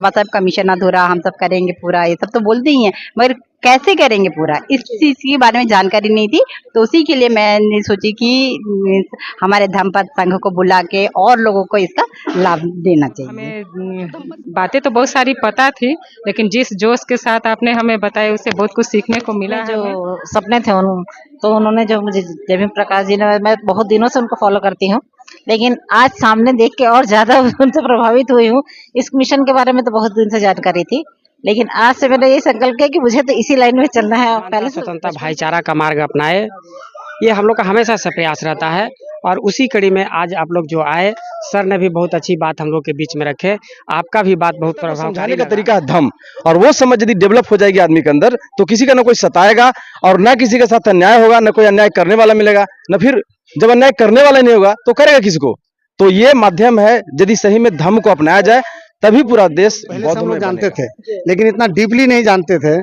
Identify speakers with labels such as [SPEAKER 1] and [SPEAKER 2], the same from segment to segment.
[SPEAKER 1] बाबा साहब का मिशन अधूरा, हम सब करेंगे पूरा, ये सब तो बोलते ही हैं, मगर कैसे करेंगे पूरा, इस चीज के बारे में जानकारी नहीं थी। तो उसी के लिए मैंने सोची कि हमारे धर्मपद संघ को बुला के और लोगों को इसका लाभ देना चाहिए।
[SPEAKER 2] हमें बातें तो बहुत सारी पता थी, लेकिन जिस जोश के साथ आपने हमें बताया उससे बहुत कुछ सीखने को मिला है।
[SPEAKER 3] जो सपने थे तो उन्होंने जो मुझे जयभीम प्रकाश जी ने, मैं बहुत दिनों से उनको फॉलो करती हूँ, लेकिन आज सामने देख के और ज्यादा उनसे प्रभावित हुई हूँ। इस मिशन के बारे में तो बहुत दिन से जानकारी थी, लेकिन आज से मैंने ये संकल्प किया कि मुझे तो इसी लाइन में चलना है।
[SPEAKER 2] पहले स्वतंत्रता भाईचारा का मार्ग अपनाए, ये हम लोग का हमेशा से प्रयास रहता है। और उसी कड़ी में आज आप लोग जो आए, सर ने भी बहुत अच्छी बात हम लोग के बीच में रखे। आपका भी बात बहुत प्रभावशाली
[SPEAKER 4] समझाने का तरीका है धम, और वो समझ यदि डेवलप हो जाएगी आदमी के अंदर, तो किसी का ना कोई सताएगा और ना किसी के साथ अन्याय होगा, ना कोई अन्याय करने वाला मिलेगा, ना फिर जब अन्याय करने वाला नहीं होगा तो करेगा किसको। तो ये माध्यम है, यदि सही में धम को अपनाया जाए तभी पूरा देश।
[SPEAKER 5] पहले हम लोग जानते थे, लेकिन इतना डीपली नहीं जानते थे।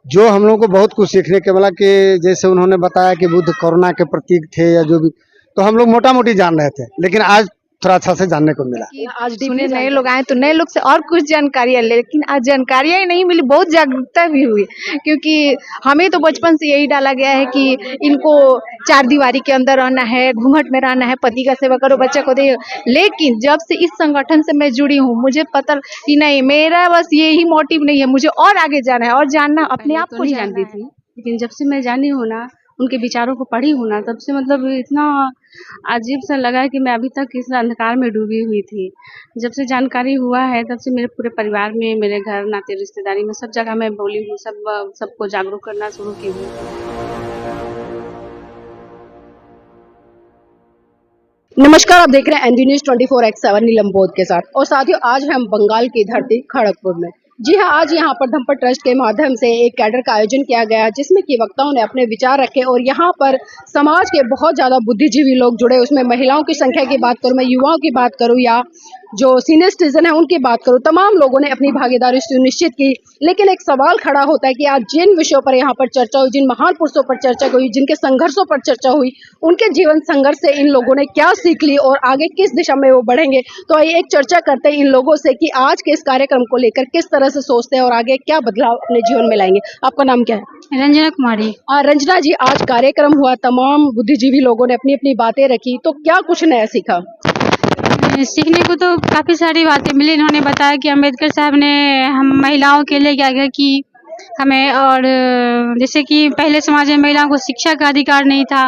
[SPEAKER 5] जो हम लोग को बहुत कुछ सीखने के मिला कि जैसे उन्होंने बताया कि बुद्ध करुणा के प्रतीक थे या जो भी, तो हम लोग मोटा मोटी जान रहे थे, लेकिन आज थोड़ा अच्छा से जानने को मिला।
[SPEAKER 6] आज सुने नए लोग आए तो नए लोग से और कुछ जानकारियां ले, लेकिन आज जानकारियां ही नहीं मिली, बहुत जागरूकता भी हुई। क्योंकि हमें तो बचपन से यही डाला गया है कि इनको चार दीवारी के अंदर रहना है, घूंघट में रहना है, पति का सेवा करो, बच्चा को दे। लेकिन जब से इस संगठन से मैं जुड़ी हूँ, मुझे पता कि नहीं, मेरा बस यही मोटिव नहीं है, मुझे और आगे जाना है और जानना अपने आप को
[SPEAKER 7] नहीं जानती थी, लेकिन जब से मैं जानी हूँ ना, उनके विचारों को पढ़ी हूँ ना, तब से मतलब इतना अजीब सा लगा है कि मैं अभी तक इस अंधकार में डूबी हुई थी। जब से जानकारी हुआ है तब से मेरे पूरे परिवार में, मेरे घर नाते रिश्तेदारी में, सब जगह मैं बोली हूँ, सबको जागरूक करना शुरू की हूँ।
[SPEAKER 6] नमस्कार, आप देख रहे हैं एनडी न्यूज 24x7 नीलम बोध के साथ। और साथियों, आज हम बंगाल की धरती खड़गपुर में, जी हाँ, आज यहाँ पर धम्मपद ट्रस्ट के माध्यम से एक कैडर का आयोजन किया गया, जिसमें कि वक्ताओं ने अपने विचार रखे और यहाँ पर समाज के बहुत ज़्यादा बुद्धिजीवी लोग जुड़े। उसमें महिलाओं की संख्या की बात करूँ, मैं युवाओं की बात करूँ या जो सीनियर सिटीजन है उनकी बात करूँ, तमाम लोगों ने अपनी भागीदारी सुनिश्चित की। लेकिन एक सवाल खड़ा होता है कि आज जिन विषयों पर यहाँ पर चर्चा हुई, जिन महान पुरुषों पर चर्चा हुई, जिनके संघर्षों पर चर्चा हुई, उनके जीवन संघर्ष से इन लोगों ने क्या सीख ली और आगे किस दिशा में वो बढ़ेंगे। तो आइए एक चर्चा करते हैं इन लोगों से कि आज के इस कार्यक्रम को लेकर किस तरह से सोचते हैं और आगे क्या बदलाव अपने जीवन में लाएंगे। आपका नाम क्या है?
[SPEAKER 7] रंजना कुमारी।
[SPEAKER 6] रंजना जी, आज कार्यक्रम हुआ, तमाम बुद्धिजीवी लोगों ने अपनी अपनी बातें रखी, तो क्या कुछ नया सीखा?
[SPEAKER 7] सीखने को तो काफ़ी सारी बातें मिली। इन्होंने बताया कि अम्बेडकर साहब ने हम महिलाओं के लिए क्या क्या की हमें, और जैसे कि पहले समाज में महिलाओं को शिक्षा का अधिकार नहीं था,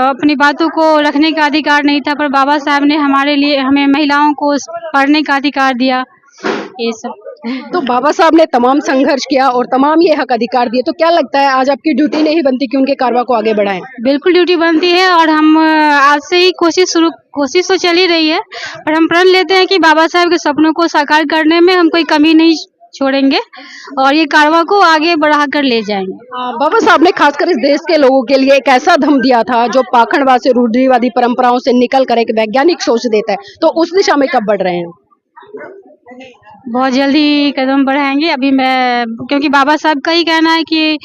[SPEAKER 7] अपनी बातों को रखने का अधिकार नहीं था, पर बाबा साहब ने हमारे लिए, हमें महिलाओं को पढ़ने का अधिकार दिया। ये सब
[SPEAKER 6] तो बाबा साहब ने तमाम संघर्ष किया और तमाम ये हक अधिकार दिए, तो क्या लगता है आज आपकी ड्यूटी नहीं बनती कि उनके कारवा को आगे बढ़ाएं?
[SPEAKER 7] बिल्कुल ड्यूटी बनती है, और हम आज से ही कोशिश तो चल ही रही है, और हम प्रण लेते हैं कि बाबा साहब के सपनों को साकार करने में हम कोई कमी नहीं छोड़ेंगे और ये कारवा को आगे बढ़ाकर ले जाएंगे।
[SPEAKER 6] बाबा साहब ने खासकर इस देश के लोगों के लिए एक ऐसा धम दिया था जो पाखंडवाद से, रूढ़िवादी परंपराओं से निकल कर एक वैज्ञानिक सोच देता है, तो उस दिशा में कब बढ़ रहे हैं?
[SPEAKER 7] बहुत जल्दी कदम बढ़ाएंगे। अभी मैं, क्योंकि बाबा साहब का ही कहना है कि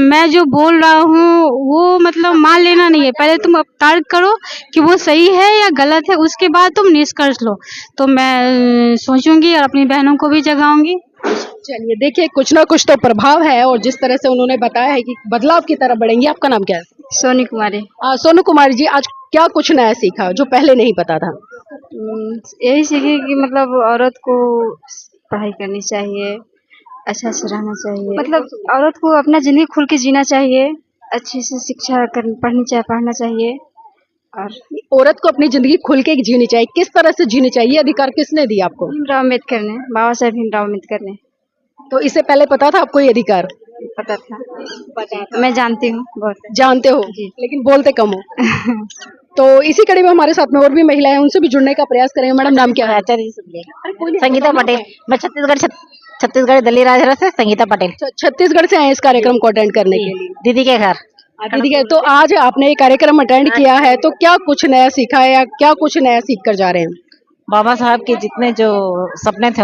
[SPEAKER 7] मैं जो बोल रहा हूँ वो मतलब मान लेना नहीं है, पहले तुम अब तर्क करो कि वो सही है या गलत है, उसके बाद तुम निष्कर्ष लो। तो मैं सोचूंगी और अपनी बहनों को भी जगाऊंगी।
[SPEAKER 6] चलिए, देखिए, कुछ ना कुछ तो प्रभाव है और जिस तरह से उन्होंने बताया है कि बदलाव की तरफ बढ़ेंगे। आपका नाम क्या है?
[SPEAKER 7] सोनी कुमारी।
[SPEAKER 6] सोनू कुमारी जी, आज क्या कुछ नया सीखा जो पहले नहीं पता था?
[SPEAKER 7] यही सीखी कि मतलब औरत को पढ़ाई करनी चाहिए, अच्छा से रहना चाहिए, मतलब औरत को अपना जिंदगी खुल के जीना चाहिए, अच्छी से शिक्षा पढ़ना चाहिए। और
[SPEAKER 6] औरत को अपनी जिंदगी खुल के जीनी चाहिए, किस तरह से जीनी चाहिए, अधिकार किसने दिया आपको?
[SPEAKER 7] भीमराव अम्बेडकर ने, बाबा साहब भीमराव अम्बेडकर ने।
[SPEAKER 6] तो इससे पहले पता था आपको ये अधिकार?
[SPEAKER 7] पता था। मैं जानती हूँ, बहुत
[SPEAKER 6] जानते हो
[SPEAKER 7] जी,
[SPEAKER 6] लेकिन बोलते कम हो। तो इसी कड़ी में हमारे साथ में और भी महिलाएं, उनसे भी जुड़ने का प्रयास करेंगे। मैडम, नाम क्या है?
[SPEAKER 3] संगीता पटेल। मैं छत्तीसगढ़ दलित राज से संगीता पटेल।
[SPEAKER 6] छत्तीसगढ़ से आए इस कार्यक्रम को अटेंड करने के लिए?
[SPEAKER 3] दीदी के घर।
[SPEAKER 6] दीदी के, तो आज आपने ये कार्यक्रम अटेंड किया है, तो क्या कुछ नया सीखा है या क्या कुछ नया सीख कर जा रहे हैं?
[SPEAKER 3] बाबा साहब के जितने जो सपने थे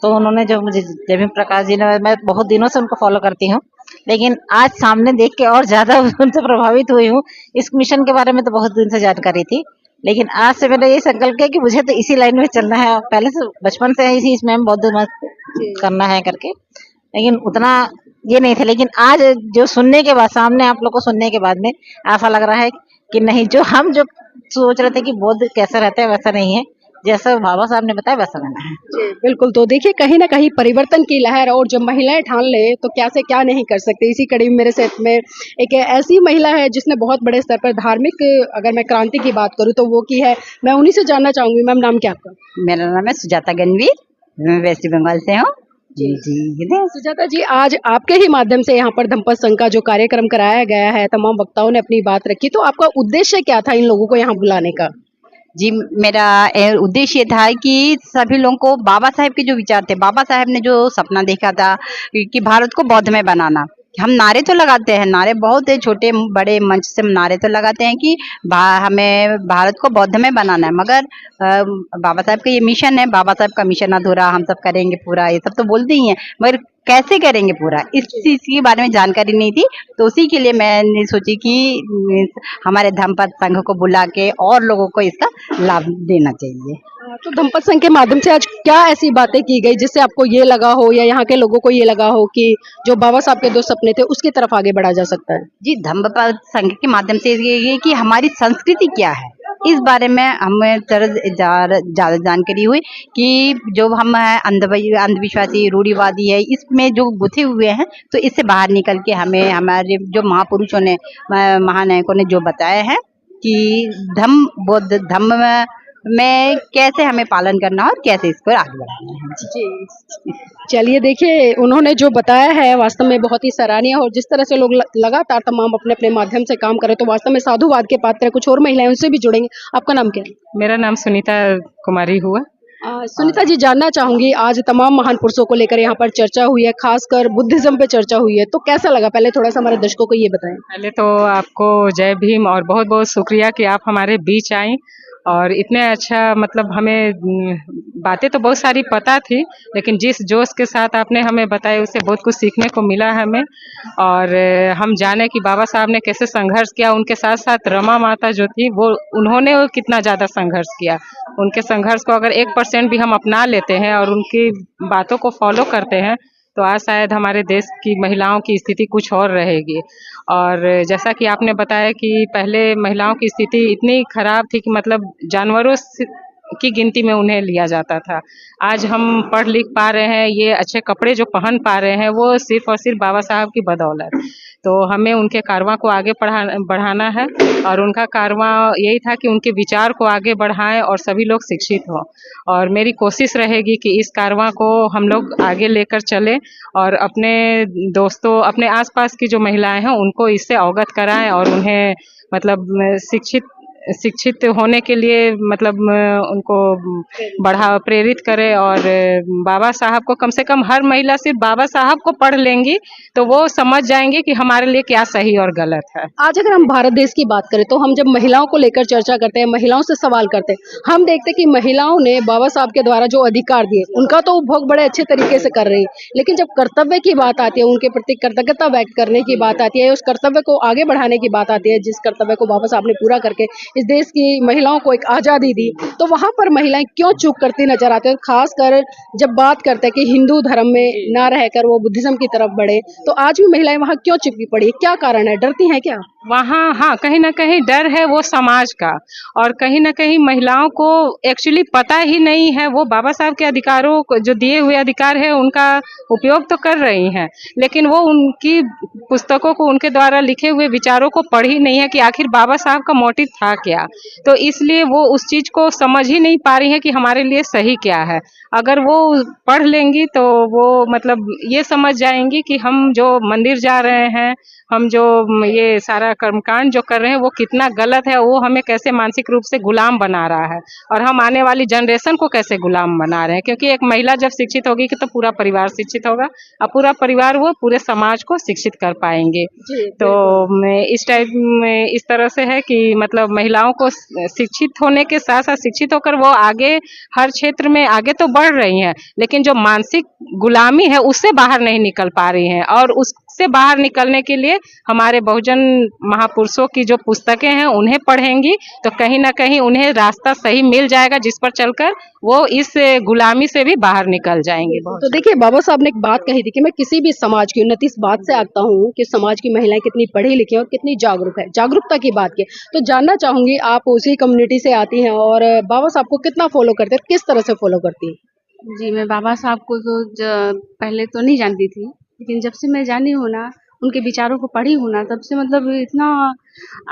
[SPEAKER 3] तो उन्होंने जो मुझे जयभीम प्रकाश जी ने, मैं बहुत दिनों से उनको फॉलो करती हूँ, लेकिन आज सामने देख के और ज्यादा उनसे प्रभावित हुई हूँ। इस मिशन के बारे में तो बहुत दिन से जानकारी थी, लेकिन आज से मैंने ये संकल्प किया कि मुझे तो इसी लाइन में चलना है। पहले से बचपन से इसी इसमें बौद्ध मत करना है करके, लेकिन उतना ये नहीं था। लेकिन आज जो सुनने के बाद, सामने आप लोग को सुनने के बाद में ऐसा लग रहा है कि नहीं, जो सोच रहे थे कि बौद्ध कैसा रहता है वैसा नहीं है, जैसा बाबा साहब ने बताया वैसा रहना है।
[SPEAKER 6] जी बिल्कुल। तो देखिए कहीं ना कहीं परिवर्तन की लहर, और जब महिलाएं ठान ले तो क्या से क्या नहीं कर सकती। इसी कड़ी में मेरे साथ में एक ऐसी महिला है जिसने बहुत बड़े स्तर पर धार्मिक, अगर मैं क्रांति की बात करूं तो वो की है। मैं उन्हीं से जानना चाहूंगी, मैम नाम क्या आपका?
[SPEAKER 1] मेरा नाम है सुजाता गणवीर, मैं वेस्ट बंगाल से हूँ। जी जी।
[SPEAKER 6] सुजाता जी, आज आपके ही माध्यम से यहाँ पर धम्पत संघ का जो कार्यक्रम कराया गया है, तमाम वक्ताओं ने अपनी बात रखी, तो आपका उद्देश्य क्या था इन लोगों को यहाँ बुलाने का?
[SPEAKER 1] जी, मेरा उद्देश्य ये था कि सभी लोगों को बाबा साहेब के जो विचार थे, बाबा साहेब ने जो सपना देखा था कि भारत को बौद्ध में बनाना। हम नारे तो लगाते हैं, नारे बहुत छोटे बड़े मंच से नारे तो लगाते हैं कि हमें भारत को बौद्ध में बनाना है, मगर बाबा साहब का ये मिशन है, बाबा साहब का मिशन अधूरा, हम सब करेंगे पूरा, ये सब तो बोलते ही हैं, मगर कैसे करेंगे पूरा, इस चीज के बारे में जानकारी नहीं थी। तो उसी के लिए मैंने सोची कि हमारे धम्पत संघ को बुला के और लोगों को इसका लाभ देना चाहिए।
[SPEAKER 6] तो धम्पत संघ के माध्यम से आज क्या ऐसी बातें की गई जिससे आपको ये लगा हो, या यहाँ के लोगों को ये लगा हो कि जो बाबा साहब के 2 सपने थे उसकी तरफ आगे बढ़ा जा सकता है?
[SPEAKER 1] जी, धम्पत संघ के माध्यम से ये कि हमारी संस्कृति क्या है, इस बारे में हमें ज्यादा जानकारी हुई कि जो हम अंधविश्वासी रूढ़िवादी है इसमें जो गुथे हुए हैं, तो इससे बाहर निकल के हमें हमारे जो महापुरुषों ने, महानायकों ने जो बताया है कि धम्म में कैसे हमें पालन करना और कैसे इसको आगे बढ़ाना है।
[SPEAKER 6] जी चलिए, देखिए उन्होंने जो बताया है वास्तव में बहुत ही सराहनीय, और जिस तरह से लोग लगातार तमाम अपने अपने माध्यम से काम करें तो वास्तव में साधुवाद के पात्र। कुछ और महिलाएं उनसे भी जुड़ेंगे। आपका नाम क्या है?
[SPEAKER 8] मेरा नाम सुनीता कुमारी हुआ।
[SPEAKER 6] सुनीता जी, जानना चाहूंगी, आज तमाम महान पुरुषों को लेकर यहाँ पर चर्चा हुई है, खासकर बुद्धिज्म पे चर्चा हुई है, तो कैसा लगा? पहले थोड़ा सा हमारे दर्शकों को ये बताएं।
[SPEAKER 8] पहले तो आपको जय भीम और बहुत बहुत शुक्रिया कि आप हमारे बीच आई, और इतने अच्छा मतलब हमें बातें तो बहुत सारी पता थी, लेकिन जिस जोश के साथ आपने हमें बताया उससे बहुत कुछ सीखने को मिला हमें। और हम जाने कि बाबा साहब ने कैसे संघर्ष किया, उनके साथ साथ रमा माता जो थी वो उन्होंने कितना ज़्यादा संघर्ष किया। उनके संघर्ष को अगर 1% भी हम अपना लेते हैं और उनकी बातों को फॉलो करते हैं तो आज शायद हमारे देश की महिलाओं की स्थिति कुछ और रहेगी। और जैसा कि आपने बताया कि पहले महिलाओं की स्थिति इतनी खराब थी कि मतलब जानवरों की गिनती में उन्हें लिया जाता था। आज हम पढ़ लिख पा रहे हैं, ये अच्छे कपड़े जो पहन पा रहे हैं वो सिर्फ और सिर्फ बाबा साहब की बदौलत। तो हमें उनके कारवां को आगे बढ़ाना है, और उनका कारवां यही था कि उनके विचार को आगे बढ़ाएं और सभी लोग शिक्षित हों। और मेरी कोशिश रहेगी कि इस कारवां को हम लोग आगे लेकर चलें और अपने दोस्तों, अपने आसपास की जो महिलाएं हैं उनको इससे अवगत कराएं और उन्हें मतलब शिक्षित होने के लिए मतलब उनको प्रेरित करें। और बाबा साहब को, कम से कम हर महिला सिर्फ बाबा साहब को पढ़ लेंगी तो वो समझ जाएंगे कि हमारे लिए क्या सही और गलत है।
[SPEAKER 6] आज अगर हम भारत देश की बात करें तो हम जब महिलाओं को लेकर चर्चा करते हैं, महिलाओं से सवाल करते हैं, हम देखते हैं कि महिलाओं ने बाबा साहब के द्वारा जो अधिकार दिए उनका तो उपभोग बड़े अच्छे तरीके से कर रही है, लेकिन जब कर्तव्य की बात आती है, उनके प्रति कृतज्ञता व्यक्त करने की बात आती है, उस कर्तव्य को आगे बढ़ाने की बात आती है, जिस कर्तव्य को बाबा साहब ने पूरा करके इस देश की महिलाओं को एक आजादी दी, तो वहां पर महिलाएं क्यों चूक करती नजर आती है? खासकर जब बात करते हैं कि हिंदू धर्म में ना रहकर वो बुद्धिज्म की तरफ बढ़े, तो आज भी महिलाएं वहां क्यों चुपकी पड़ी? क्या कारण है? डरती हैं क्या
[SPEAKER 8] वहाँ? हाँ, कहीं ना कहीं डर है वो समाज का, और कहीं ना कहीं महिलाओं को एक्चुअली पता ही नहीं है। वो बाबा साहब के अधिकारों को, जो दिए हुए अधिकार है, उनका उपयोग तो कर रही हैं, लेकिन वो उनकी पुस्तकों को, उनके द्वारा लिखे हुए विचारों को पढ़ ही नहीं है कि आखिर बाबा साहब का मोटिव था क्या। तो इसलिए वो उस चीज को समझ ही नहीं पा रही है कि हमारे लिए सही क्या है। अगर वो पढ़ लेंगी तो वो मतलब ये समझ जाएंगी कि हम जो मंदिर जा रहे हैं, हम जो ये सारा कर्मकांड जो कर रहे हैं वो कितना गलत है, वो हमें कैसे मानसिक रूप से गुलाम बना रहा है, और हम आने वाली जनरेशन को कैसे गुलाम बना रहे हैं। क्योंकि एक महिला जब शिक्षित होगी कि तो पूरा परिवार शिक्षित होगा, और पूरा परिवार वो पूरे समाज को शिक्षित कर पाएंगे। तो इस टाइप में इस तरह से है कि मतलब महिलाओं को शिक्षित होने के साथ साथ शिक्षित होकर वो आगे हर क्षेत्र में आगे तो बढ़ रही हैं, लेकिन जो मानसिक गुलामी है उससे बाहर नहीं निकल पा रही हैं, और उस से बाहर निकलने के लिए हमारे बहुजन महापुरुषों की जो पुस्तकें हैं उन्हें पढ़ेंगी तो कहीं ना कहीं उन्हें रास्ता सही मिल जाएगा, जिस पर चलकर वो इस गुलामी से भी बाहर निकल जाएंगे।
[SPEAKER 6] तो देखिए बाबा साहब ने एक बात कही थी कि मैं किसी भी समाज की उन्नति इस बात से आता हूँ कि समाज की महिलाएं कितनी पढ़ी लिखी हैं और कितनी जागरूक है। जागरूकता की बात की तो जानना चाहूंगी, आप उसी कम्युनिटी से आती हैं और बाबा साहब को कितना फॉलो करते हैं, किस तरह से फॉलो करती हैं?
[SPEAKER 7] जी, मैं बाबा साहब को तो पहले तो नहीं जानती थी, लेकिन जब से मैं जानी हूँ ना, उनके विचारों को पढ़ी हूँ ना, तब से मतलब इतना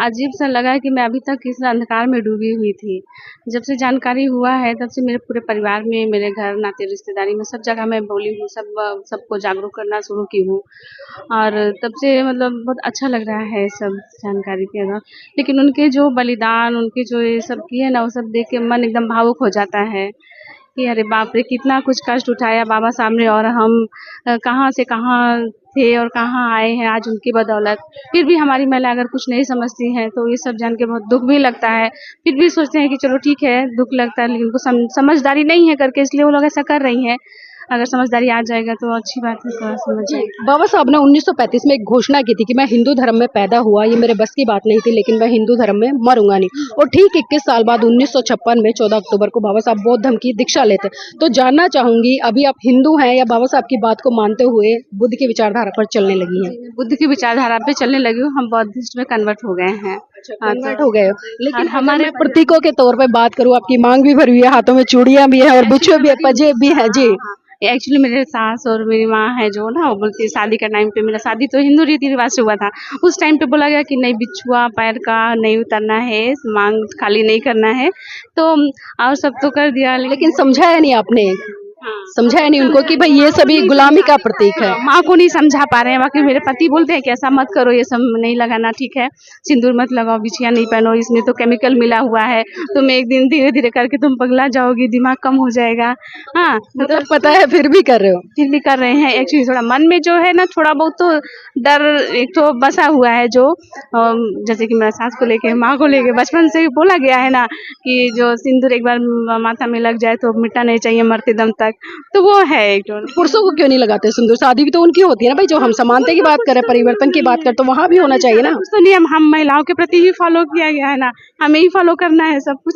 [SPEAKER 7] अजीब सा लगा है कि मैं अभी तक इस अंधकार में डूबी हुई थी। जब से जानकारी हुआ है तब से मेरे पूरे परिवार में, मेरे घर नाते रिश्तेदारी में सब जगह मैं बोली हूँ, सबको जागरूक करना शुरू की हूँ और तब से मतलब बहुत अच्छा लग रहा है सब जानकारी के अगर। लेकिन उनके जो बलिदान, उनके जो ये सब किए ना, वो सब देख के मन एकदम भावुक हो जाता है कि अरे बाप रे, कितना कुछ कष्ट उठाया बाबा साहब ने और हम कहाँ से कहाँ थे और कहाँ आए हैं आज उनकी बदौलत। फिर भी हमारी महिला अगर कुछ नहीं समझती हैं तो ये सब जान के बहुत दुख भी लगता है। फिर भी सोचते हैं कि चलो ठीक है, दुख लगता है लेकिन उनको समझदारी नहीं है करके, इसलिए वो लोग ऐसा कर रही हैं। अगर समझदारी आ जाएगा तो अच्छी बात है, थोड़ा समझ जाएगी।
[SPEAKER 6] बाबा साहब ने 1935 में एक घोषणा की थी कि मैं हिंदू धर्म में पैदा हुआ, ये मेरे बस की बात नहीं थी, लेकिन मैं हिंदू धर्म में मरूंगा नहीं। और ठीक 21 साल बाद 1956 में 14 अक्टूबर को बाबा साहब बौद्ध धर्म की दीक्षा लेते। तो जानना चाहूंगी, अभी आप हिंदू हैं या बाबा साहब की बात को मानते हुए बुद्ध की विचारधारा पर चलने लगी हैं?
[SPEAKER 7] बुद्ध की विचारधारा पे चलने लगी हूँ, हम बौद्धिस्ट में कन्वर्ट हो गए हैं।
[SPEAKER 6] कन्वर्ट हो गए हो, लेकिन
[SPEAKER 7] हाँ,
[SPEAKER 6] हमारे प्रतीकों के तौर पे बात करूँ, आपकी मांग भी भरी हुई है, हाथों में चूड़ियां भी है और बिच्छू भी है, पंजेब भी है जी।
[SPEAKER 7] एक्चुअली मेरे सास और मेरी माँ है जो ना, वो बोलती है शादी का टाइम पे, मेरा शादी तो हिंदू रीति रिवाज से हुआ था, उस टाइम पे बोला गया कि नहीं बिछुआ पैर का नहीं उतारना है, मांग खाली नहीं करना है, तो और सब तो कर दिया
[SPEAKER 6] लेकिन समझाया नहीं आपने, समझाया नहीं उनको कि भाई ये सभी गुलामी का प्रतीक है।
[SPEAKER 7] माँ को नहीं समझा पा रहे हैं। बाकी मेरे पति बोलते हैं कि ऐसा मत करो, ये सब नहीं लगाना ठीक है, सिंदूर मत लगाओ, बिछिया नहीं पहनो, इसमें तो केमिकल मिला हुआ है, तुम एक दिन धीरे धीरे करके तुम पगला जाओगी, दिमाग कम हो जाएगा। हाँ
[SPEAKER 6] मतलब पता है फिर भी कर रहे हो?
[SPEAKER 7] फिर भी कर रहे हैं। एक्चुअली थोड़ा मन में जो है ना, थोड़ा बहुत तो डर एक तो बसा हुआ है, जो जैसे कि मेरा सास को लेके, माँ को लेके बचपन से बोला गया है ना कि जो सिंदूर एक बार माथा में लग जाए तो मिटना नहीं चाहिए मरते दम तक, तो वो है एक तो।
[SPEAKER 6] पुरुषों को क्यों नहीं लगाते सिंदूर? शादी भी तो उनकी होती है ना भाई, जो हम समानता की बात करें, परिवर्तन की बात करें, तो वहाँ भी होना चाहिए ना।
[SPEAKER 7] तो नियम हम महिलाओं के प्रति ही फॉलो किया गया है ना, हमें ही फॉलो करना है सब कुछ।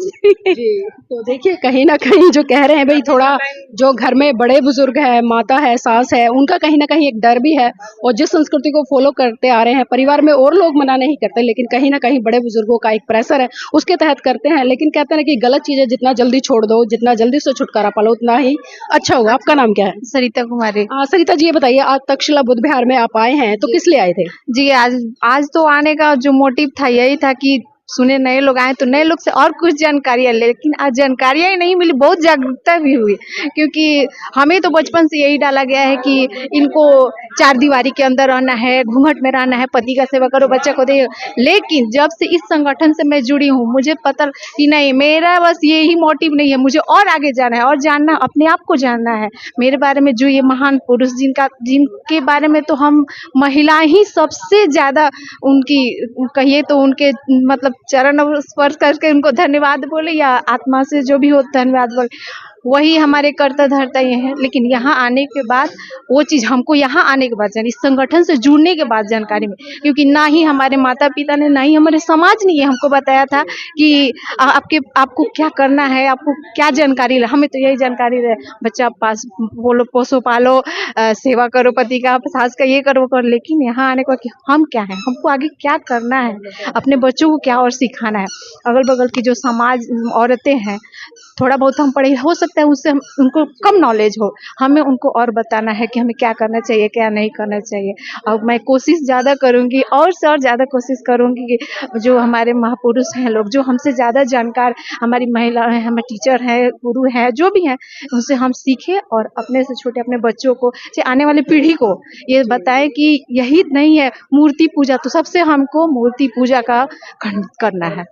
[SPEAKER 6] तो देखिए कहीं ना कहीं जो कह रहे हैं भाई, थोड़ा जो घर में बड़े बुजुर्ग है, माता है, सास है, उनका कहीं ना कहीं एक डर भी है, और जिस संस्कृति को फॉलो करते आ रहे हैं, परिवार में और लोग मना नहीं करते, लेकिन कहीं ना कहीं बड़े बुजुर्गों का एक प्रेशर है, उसके तहत करते हैं। लेकिन कहते हैं कि गलत चीजें जितना जल्दी छोड़ दो, जितना जल्दी से छुटकारा पालो, उतना ही अच्छा होगा। आपका नाम क्या है?
[SPEAKER 9] सरिता कुमारी।
[SPEAKER 6] सरिता जी, ये बताइए, आज तक्षशिला बुद्ध विहार में आप आए हैं, तो किस लिए आए थे?
[SPEAKER 9] जी, आज तो आने का जो मोटिव था यही था कि सुने नए लोग आए तो नए लोग से और कुछ जानकारियाँ ले, लेकिन आज जानकारियाँ ही नहीं मिली, बहुत जागरूकता भी हुई, क्योंकि हमें तो बचपन से यही डाला गया है कि इनको चार दीवारी के अंदर रहना है, घूंघट में रहना है, पति का सेवा करो, बच्चा को दे। लेकिन जब से इस संगठन से मैं जुड़ी हूँ, मुझे पता कि नहीं, मेरा बस यही मोटिव नहीं है, मुझे और आगे जाना है और जानना, अपने आप को जानना है, मेरे बारे में जो ये महान पुरुष जिनके बारे में तो हम महिला ही सबसे ज्यादा उनकी कहिए तो उनके मतलब चरण स्पर्श करके उनको धन्यवाद बोले या आत्मा से जो भी हो धन्यवाद बोले, वही हमारे कर्ता धर्ता ये है। लेकिन यहाँ आने के बाद वो चीज़ हमको यहाँ आने के बाद जानी, इस संगठन से जुड़ने के बाद जानकारी में, क्योंकि ना ही हमारे माता पिता ने, ना ही हमारे समाज ने ये हमको बताया था कि आपको क्या करना है, आपको क्या जानकारी है। हमें तो यही जानकारी रहे, बच्चा पास बोलो, पोसो पालो, सेवा करो, पति का सास का ये करो वो करो। लेकिन यहाँ आने के बाद कि हम क्या है, हमको आगे क्या करना है, अपने बच्चों को क्या और सिखाना है। अगल बगल की जो समाज औरतें हैं, थोड़ा बहुत हम पढ़े, हो सकता है उससे उनको कम नॉलेज हो, हमें उनको और बताना है कि हमें क्या करना चाहिए, क्या नहीं करना चाहिए। और मैं कोशिश ज़्यादा करूँगी और से और ज़्यादा कोशिश करूँगी कि जो हमारे महापुरुष हैं लोग, जो हमसे ज़्यादा जानकार हमारी महिला हैं, हमारे टीचर हैं, गुरु हैं, जो भी हैं, उनसे हम सीखें और अपने से छोटे अपने बच्चों को, आने वाली पीढ़ी को ये बताएं कि यही नहीं है मूर्ति पूजा, तो सबसे हमको मूर्ति पूजा का खंडित करना है।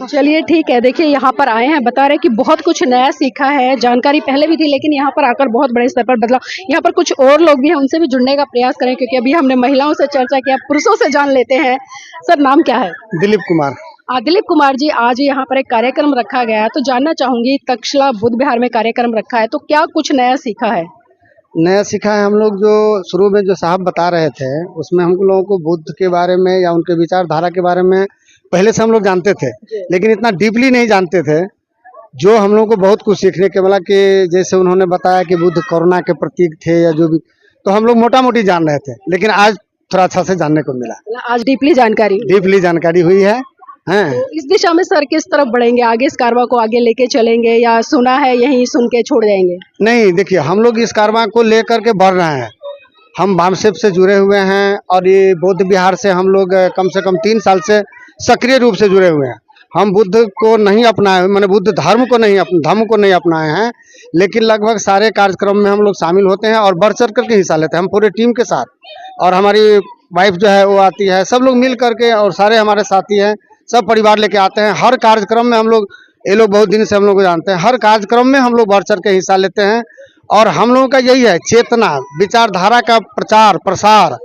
[SPEAKER 6] चलिए ठीक है। देखिए यहाँ पर आए हैं, बता रहे हैं कि बहुत कुछ नया सीखा है, जानकारी पहले भी थी लेकिन यहाँ पर आकर बहुत बड़े स्तर पर बदलाव। यहाँ पर कुछ और लोग भी हैं, उनसे भी जुड़ने का प्रयास करें, क्योंकि अभी हमने महिलाओं से चर्चा किया, पुरुषों से जान लेते हैं। सर, नाम क्या है?
[SPEAKER 5] दिलीप कुमार।
[SPEAKER 6] दिलीप कुमार जी, आज यहाँ पर एक कार्यक्रम रखा गया है, तो जानना चाहूंगी, तक्षशिला बुद्ध विहार में कार्यक्रम रखा है, तो क्या कुछ नया सीखा है?
[SPEAKER 5] नया सीखा है हम लोग, जो शुरू में जो साहब बता रहे थे उसमें हम लोगों को बुद्ध के बारे में या उनके विचारधारा के बारे में पहले से हम लोग जानते थे, लेकिन इतना डीपली नहीं जानते थे। जो हम लोगों को बहुत कुछ सीखने के मिला कि जैसे उन्होंने बताया कि बुद्ध करुणा के प्रतीक थे या जो भी, तो हम लोग मोटा मोटी जान रहे थे, लेकिन आज थोड़ा अच्छा से जानने को मिला,
[SPEAKER 6] आज डीपली जानकारी
[SPEAKER 5] हुई है। हैं
[SPEAKER 6] तो इस दिशा में सर किस तरफ बढ़ेंगे, आगे इस कारवा को आगे लेके चलेंगे या सुना है यहीं सुन के छोड़ देंगे?
[SPEAKER 5] नहीं, देखिए हम लोग इस कारवां को लेकर के बढ़ रहे हैं। हम वामसेप से जुड़े हुए हैं और ये बौद्ध विहार से हम लोग कम से कम 3 साल से सक्रिय रूप से जुड़े हुए हैं। हम बुद्ध को नहीं अपनाए, मैंने बुद्ध धर्म को नहीं अपनाए हैं, लेकिन लगभग सारे कार्यक्रम में हम लोग शामिल होते हैं और बढ़ चढ़ करके हिस्सा लेते हैं, हम पूरे टीम के साथ। और हमारी वाइफ जो है वो आती है, सब लोग मिल करके, और सारे हमारे साथी हैं, सब परिवार लेके आते हैं। हर कार्यक्रम में हम लोग, ये लोग बहुत दिन से हम लोग को जानते हैं, हर कार्यक्रम में हम लोग बढ़ चढ़ के हिस्सा लेते हैं। और हम लोगों का यही है, चेतना, विचारधारा का प्रचार प्रसार।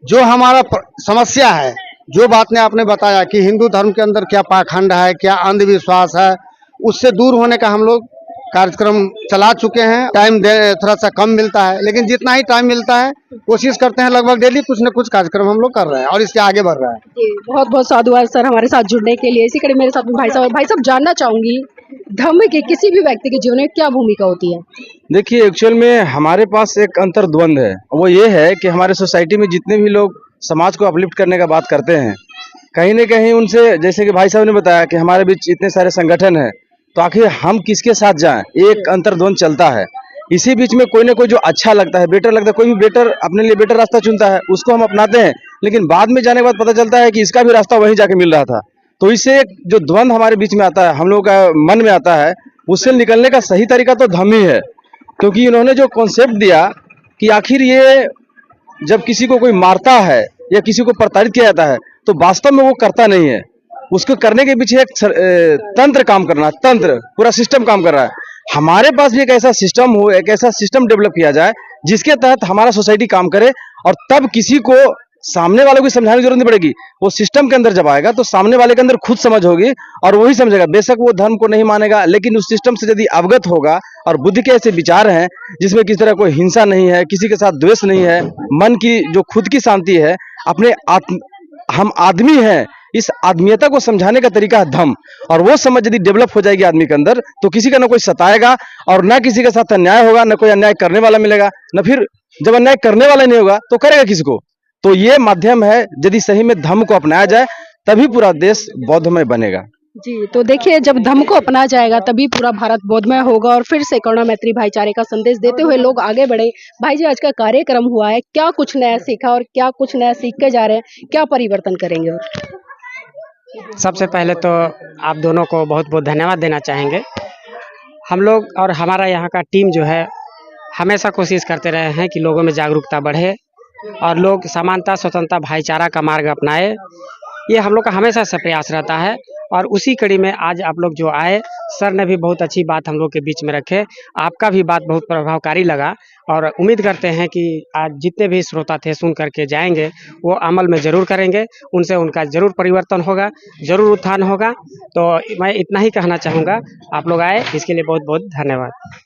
[SPEAKER 5] जो हमारा समस्या है, जो बात ने आपने बताया कि हिंदू धर्म के अंदर क्या पाखंड है, क्या अंधविश्वास है, उससे दूर होने का हम लोग कार्यक्रम चला चुके हैं। टाइम थोड़ा सा कम मिलता है, लेकिन जितना ही टाइम मिलता है कोशिश करते हैं, लगभग डेली कुछ न कुछ कार्यक्रम हम लोग कर रहे हैं और इसके आगे बढ़ रहा है।
[SPEAKER 6] जी, बहुत बहुत साधुवाद सर हमारे साथ जुड़ने के लिए। इसी कड़ी मेरे साथ में भाई साहब जानना चाहूंगी, धर्म की किसी भी व्यक्ति के जीवन में क्या भूमिका होती है?
[SPEAKER 4] देखिए, एक्चुअल में हमारे पास एक अंतर्द्वंद है, वो ये है कि हमारे सोसाइटी में जितने भी लोग समाज को अपलिफ्ट करने का बात करते हैं, कहीं न कहीं उनसे, जैसे कि भाई साहब ने बताया कि हमारे बीच इतने सारे संगठन हैं, तो आखिर हम किसके साथ जाएं, एक अंतर्द्वंद चलता है। इसी बीच में कोई ना कोई जो अच्छा लगता है, बेटर लगता है, कोई भी बेटर, अपने लिए बेटर रास्ता चुनता है, उसको हम अपनाते हैं, लेकिन बाद में जाने के बाद पता चलता है कि इसका भी रास्ता वहीं जाके मिल रहा था। तो इससे एक जो द्वंद हमारे बीच में आता है, हम लोगों का मन में आता है, उससे निकलने का सही तरीका तो धम्म ही है। क्योंकि इन्होंने जो कॉन्सेप्ट दिया कि आखिर ये जब किसी को कोई मारता है या किसी को प्रताड़ित किया जाता है, तो वास्तव में वो करता नहीं है, उसको करने के पीछे एक तंत्र काम करना, तंत्र पूरा सिस्टम काम कर रहा है। हमारे पास भी एक ऐसा सिस्टम हो, एक ऐसा सिस्टम डेवलप किया जाए जिसके तहत हमारा सोसाइटी काम करे, और तब किसी को सामने वाले को समझाने की जरूरत नहीं पड़ेगी। वो सिस्टम के अंदर जब आएगा तो सामने वाले के अंदर खुद समझ होगी और वही समझेगा। बेशक वो धर्म को नहीं मानेगा, लेकिन उस सिस्टम से यदि अवगत होगा और बुद्धि के ऐसे विचार हैं जिसमें किसी तरह कोई हिंसा नहीं है, किसी के साथ द्वेष नहीं है, मन की जो खुद की शांति है, अपने हम आदमी हैं, इस आदमीयता को समझाने का तरीका है धम्म। और वो समझ यदि डेवलप हो जाएगी आदमी के अंदर, तो किसी का ना कोई सताएगा और ना किसी के साथ अन्याय होगा, ना कोई अन्याय करने वाला मिलेगा, ना फिर जब अन्याय करने वाला नहीं होगा तो करेगा किसको। तो ये माध्यम है, यदि सही में धम्म को अपनाया जाए तभी पूरा देश बौद्धमय बनेगा।
[SPEAKER 6] जी, तो देखिए जब धर्म को अपना जाएगा तभी पूरा भारत बौद्धमय होगा और फिर से करुणा मैत्री भाईचारे का संदेश देते हुए लोग आगे बढ़े। भाई जी, आज का कार्यक्रम हुआ है, क्या कुछ नया सीखा और क्या कुछ नया सीख के जा रहे हैं, क्या परिवर्तन करेंगे?
[SPEAKER 2] सबसे पहले तो आप दोनों को बहुत बहुत धन्यवाद देना चाहेंगे। हम लोग और हमारा यहाँ का टीम जो है, हमेशा कोशिश करते रहे हैं कि लोगों में जागरूकता बढ़े और लोग समानता, स्वतंत्रता, भाईचारा का मार्ग अपनाए। ये हम लोग का हमेशा से प्रयास रहता है और उसी कड़ी में आज आप लोग जो आए, सर ने भी बहुत अच्छी बात हम लोग के बीच में रखे। आपका भी बात बहुत प्रभावकारी लगा और उम्मीद करते हैं कि आज जितने भी श्रोता थे सुन करके जाएंगे, वो अमल में ज़रूर करेंगे, उनसे उनका ज़रूर परिवर्तन होगा, ज़रूर उत्थान होगा। तो मैं इतना ही कहना चाहूँगा। आप लोग आए इसके लिए बहुत बहुत धन्यवाद।